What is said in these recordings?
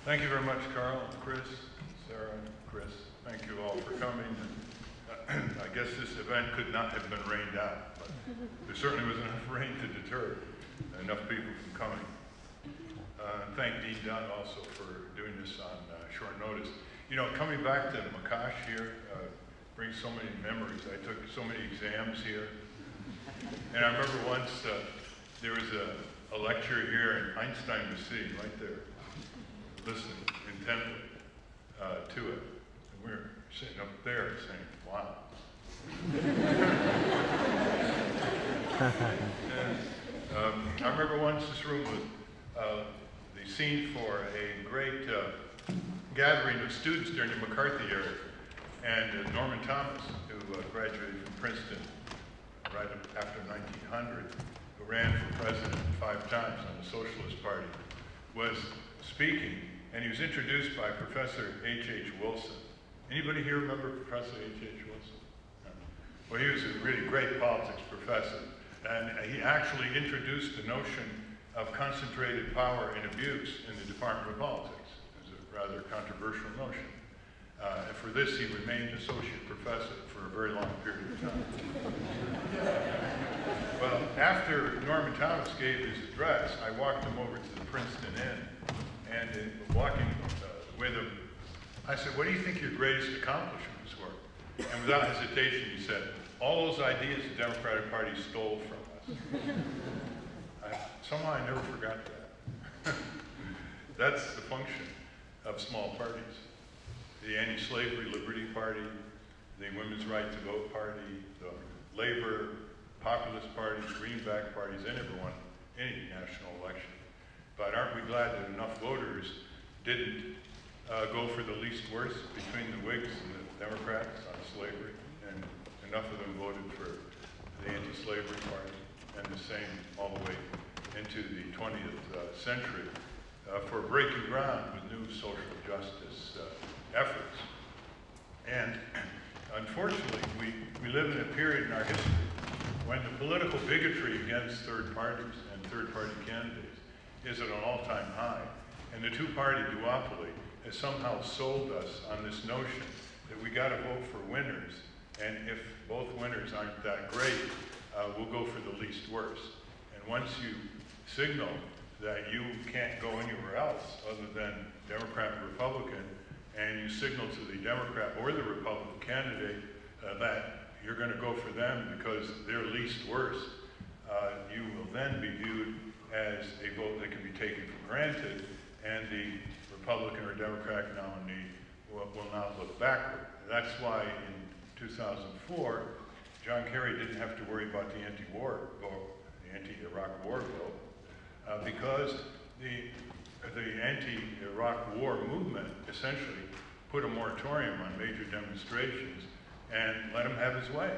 Thank you very much, Carl, Chris, Sarah, Chris. Thank you all for coming. I guess this event could not have been rained out, but there certainly was enough rain to deter enough people from coming. Thank Dean Dunn also for doing this on short notice. You know, coming back to Makash here brings so many memories. I took so many exams here. And I remember once there was a lecture here, and Einstein was sitting right there, listening intently to it. And we were sitting up there saying, wow. And, I remember once this room was the scene for a great gathering of students during the McCarthy era. And Norman Thomas, who graduated from Princeton right after 1900, who ran for president 5 times on the Socialist Party, was speaking, and he was introduced by Professor H.H. Wilson. Anybody here remember Professor H.H. Wilson? No. Well, he was a really great politics professor, and he actually introduced the notion of concentrated power and abuse in the Department of Politics. It was a rather controversial notion. And for this, he remained associate professor for a very long period of time. Well, after Norman Thomas gave his address, I walked him over to the Princeton Inn, and walking with him, I said, what do you think your greatest accomplishments were? And without hesitation, he said, all those ideas the Democratic Party stole from us. Somehow I never forgot that. That's the function of small parties. The anti-slavery Liberty Party, the Women's Right to Vote Party, the Labor, populist parties, greenback parties, and everyone, any national election. But aren't we glad that enough voters didn't go for the least worst between the Whigs and the Democrats on slavery, and enough of them voted for the anti-slavery party, and the same all the way into the 20th century for breaking ground with new social justice efforts. And unfortunately, we live in a period in our history when the political bigotry against third parties and third-party candidates is at an all-time high, and the two-party duopoly has somehow sold us on this notion that we got to vote for winners, and if both winners aren't that great, we'll go for the least worst. And once you signal that you can't go anywhere else other than Democrat or Republican, and you signal to the Democrat or the Republican candidate that you're going to go for them because they're least worst, you will then be viewed as a vote that can be taken for granted, and the Republican or Democratic nominee will not look backward. That's why in 2004, John Kerry didn't have to worry about the anti-war vote, the anti-Iraq war vote, because the anti-Iraq war movement essentially put a moratorium on major demonstrations and let him have his way.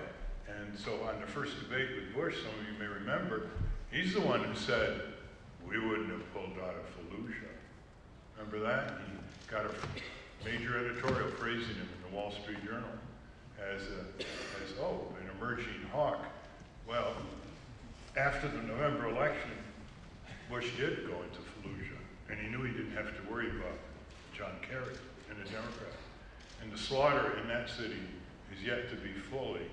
And so on the first debate with Bush, some of you may remember, he's the one who said, we wouldn't have pulled out of Fallujah. Remember that? He got a major editorial praising him in the Wall Street Journal as an emerging hawk. Well, after the November election, Bush did go into Fallujah, and he knew he didn't have to worry about John Kerry and the Democrats. And the slaughter in that city is yet to be fully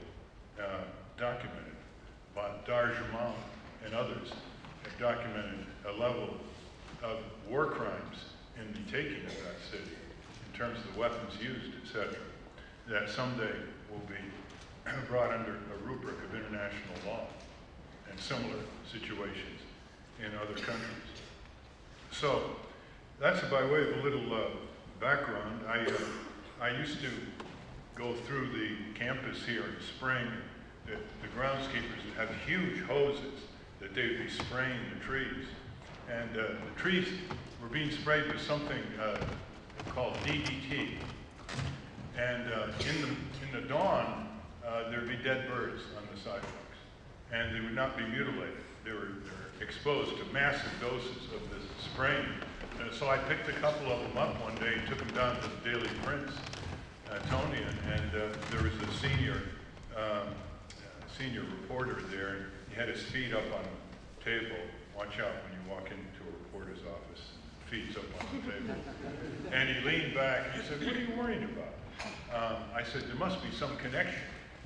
documented. But Dar Jamal and others have documented a level of war crimes in the taking of that city, in terms of the weapons used, etc., that someday will be brought under a rubric of international law and similar situations in other countries. So that's by way of a little background. I used to go through the campus here in the spring. The groundskeepers would have huge hoses that they would be spraying the trees. And the trees were being sprayed with something called DDT. And in the dawn, there would be dead birds on the sidewalks. And they would not be mutilated. They were exposed to massive doses of this spraying. And so I picked a couple of them up one day, took them down to the Daily Princetonian, and there was a senior reporter there, and he had his feet up on a table. Watch out when you walk into a reporter's office. feet's up on the table. And he leaned back and he said, what are you worried about? I said, there must be some connection.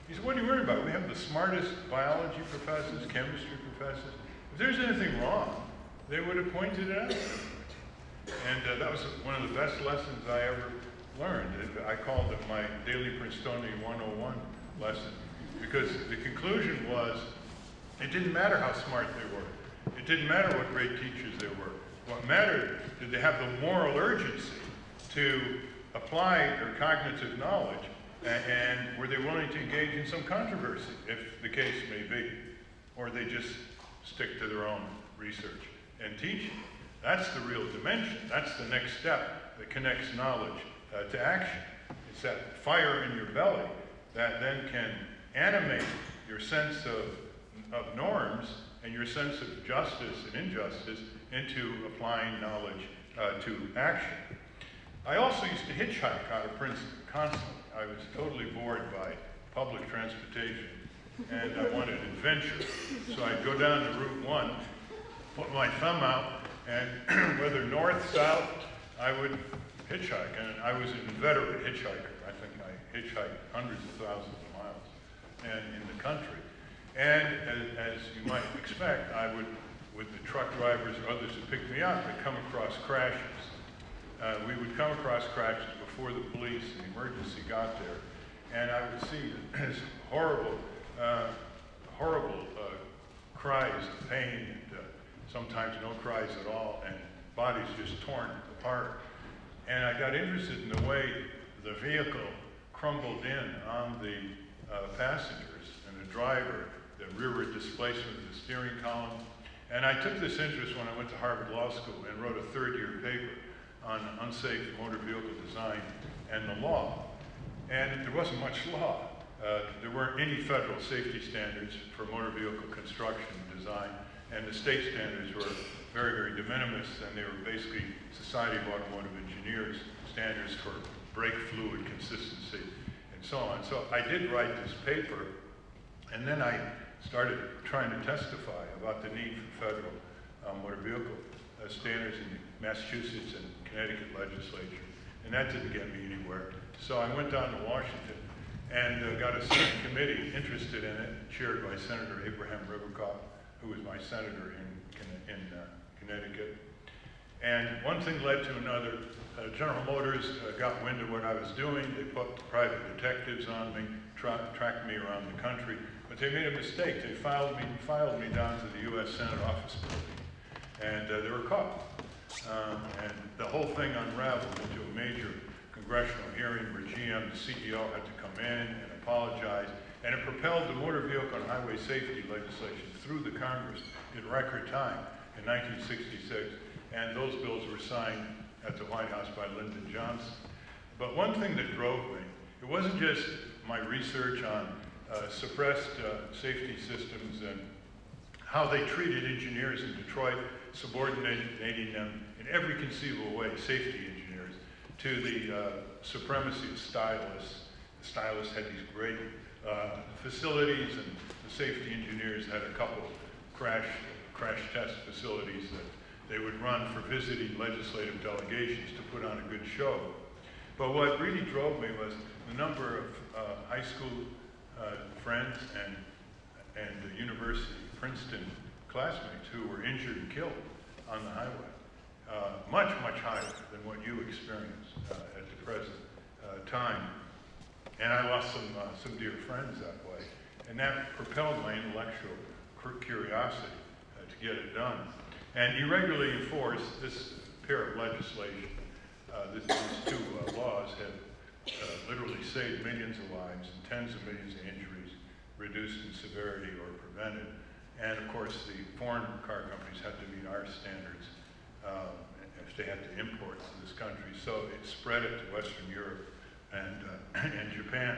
He said, what are you worried about? We have the smartest biology professors, chemistry professors. If there's anything wrong, they would have pointed it out. And that was one of the best lessons I ever learned. I called it my daily Princetonian 101 lesson, because the conclusion was, it didn't matter how smart they were. It didn't matter what great teachers they were. What mattered, did they have the moral urgency to apply their cognitive knowledge, and were they willing to engage in some controversy, if the case may be, or they just stick to their own research and teaching. That's the real dimension. That's the next step that connects knowledge to action. It's that fire in your belly that then can animate your sense of norms and your sense of justice and injustice into applying knowledge to action. I also used to hitchhike out of Princeton constantly. I was totally bored by public transportation, and I wanted adventure. So I'd go down to Route 1, put my thumb out, and whether north, south, I would hitchhike. And I was an inveterate hitchhiker. I think I hitchhiked hundreds of thousands of miles and in the country. And as you might expect, I would, with the truck drivers or others who picked me up, I'd come across crashes. We would come across crashes before the police and the emergency got there. And I would see this horrible, horrible cries of pain, and sometimes no cries at all, and bodies just torn apart. And I got interested in the way the vehicle crumbled in on the passengers and the driver, the rearward displacement of the steering column. And I took this interest when I went to Harvard Law School and wrote a third-year paper on unsafe motor vehicle design and the law. And there wasn't much law. There weren't any federal safety standards for motor vehicle construction and design, and the state standards were very, very de minimis, and they were basically Society of Automotive Engineers standards for brake fluid consistency and so on. So I did write this paper, and then I started trying to testify about the need for federal motor vehicle standards in the Massachusetts and Connecticut legislature, and that didn't get me anywhere. So I went down to Washington and got a Senate committee interested in it, chaired by Senator Abraham Rivercott, who was my senator in Connecticut. And one thing led to another. General Motors got wind of what I was doing. They put private detectives on me, tracked me around the country, but they made a mistake. They filed me down to the U.S. Senate office building, and they were caught. And the whole thing unraveled into a major congressional hearing where GM, the CEO, had to come in and apologize, and it propelled the motor vehicle and highway safety legislation through the Congress in record time in 1966, and those bills were signed at the White House by Lyndon Johnson. But one thing that drove me, it wasn't just my research on suppressed safety systems and how they treated engineers in Detroit, subordinating them in every conceivable way, safety engineers, to the supremacy of stylists. The stylists had these great facilities, and the safety engineers had a couple crash test facilities that they would run for visiting legislative delegations to put on a good show. But what really drove me was the number of high school friends and university, Princeton classmates who were injured and killed on the highway. Much, much higher than what you experience at the present time. And I lost some dear friends that way. And that propelled my intellectual curiosity to get it done. And irregularly enforced, this pair of legislation, these two laws have literally saved millions of lives and tens of millions of injuries, reduced in severity or prevented. And of course, the foreign car companies had to meet our standards if they had to import to this country. So it spread it to Western Europe and Japan.